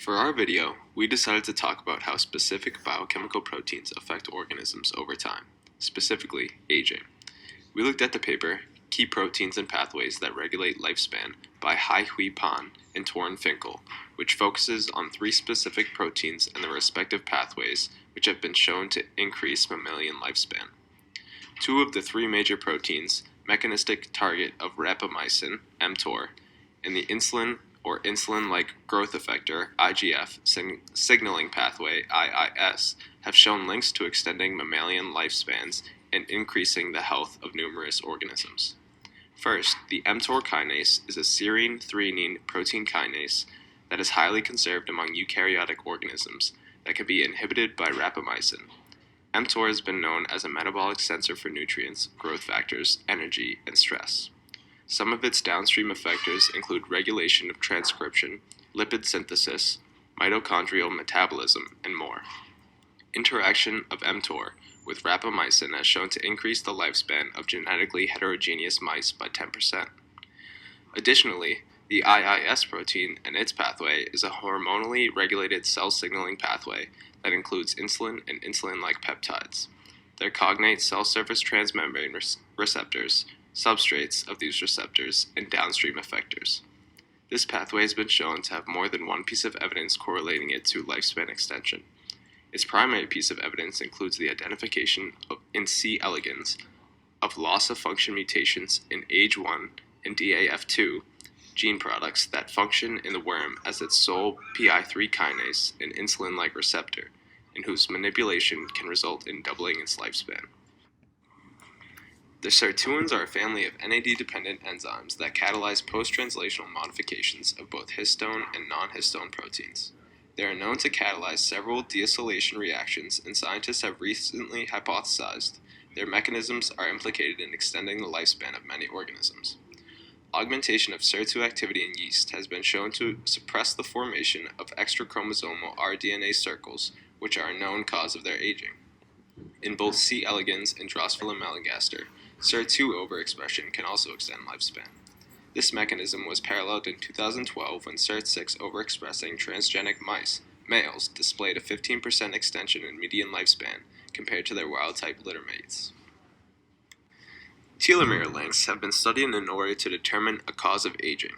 For our video, we decided to talk about how specific biochemical proteins affect organisms over time, specifically aging. We looked at the paper, Key Proteins and Pathways That Regulate Lifespan by Hai-Hui Pan and Torin Finkel, which focuses on 3 specific proteins and their respective pathways which have been shown to increase mammalian lifespan. 2 of the 3 major proteins, mechanistic target of rapamycin, mTOR, and the insulin or insulin-like growth effector, IGF, signaling pathway, IIS, have shown links to extending mammalian lifespans and increasing the health of numerous organisms. First, the mTOR kinase is a serine-threonine protein kinase that is highly conserved among eukaryotic organisms that can be inhibited by rapamycin. mTOR has been known as a metabolic sensor for nutrients, growth factors, energy, and stress. Some of its downstream effectors include regulation of transcription, lipid synthesis, mitochondrial metabolism, and more. Interaction of mTOR with rapamycin has shown to increase the lifespan of genetically heterogeneous mice by 10%. Additionally, the IIS protein and its pathway is a hormonally regulated cell signaling pathway that includes insulin and insulin-like peptides. Their cognate cell surface transmembrane receptors, substrates of these receptors, and downstream effectors. This pathway has been shown to have more than one piece of evidence correlating it to lifespan extension. Its primary piece of evidence includes the identification in C. elegans of loss-of-function mutations in AGE1 and DAF2 gene products that function in the worm as its sole PI3 kinase and insulin-like receptor, and whose manipulation can result in doubling its lifespan. The sirtuins are a family of NAD-dependent enzymes that catalyze post-translational modifications of both histone and non-histone proteins. They are known to catalyze several deacylation reactions, and scientists have recently hypothesized their mechanisms are implicated in extending the lifespan of many organisms. Augmentation of SIR2 activity in yeast has been shown to suppress the formation of extrachromosomal rDNA circles, which are a known cause of their aging. In both C. elegans and Drosophila melanogaster, SIR2 overexpression can also extend lifespan. This mechanism was paralleled in 2012 when SIR6 overexpressing transgenic males displayed a 15% extension in median lifespan compared to their wild-type littermates. Telomere lengths have been studied in order to determine a cause of aging.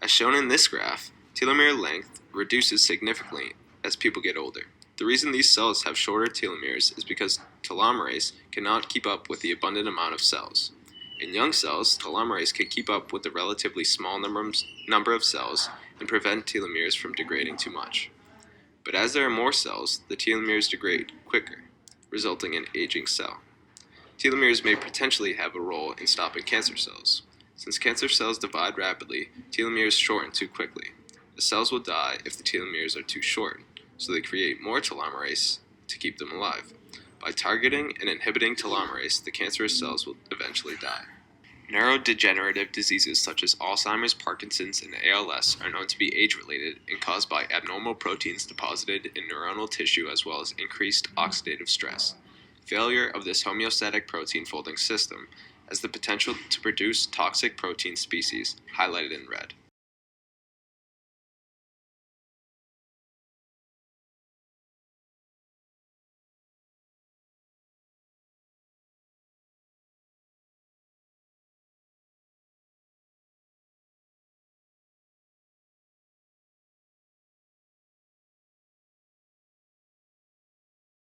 As shown in this graph, telomere length reduces significantly as people get older. The reason these cells have shorter telomeres is because telomerase cannot keep up with the abundant amount of cells. In young cells, telomerase can keep up with the relatively small number of cells and prevent telomeres from degrading too much. But as there are more cells, the telomeres degrade quicker, resulting in aging cell. Telomeres may potentially have a role in stopping cancer cells. Since cancer cells divide rapidly, telomeres shorten too quickly. The cells will die if the telomeres are too short, so they create more telomerase to keep them alive. By targeting and inhibiting telomerase, the cancerous cells will eventually die. Neurodegenerative diseases such as Alzheimer's, Parkinson's, and ALS are known to be age-related and caused by abnormal proteins deposited in neuronal tissue as well as increased oxidative stress. Failure of this homeostatic protein folding system has the potential to produce toxic protein species, highlighted in red.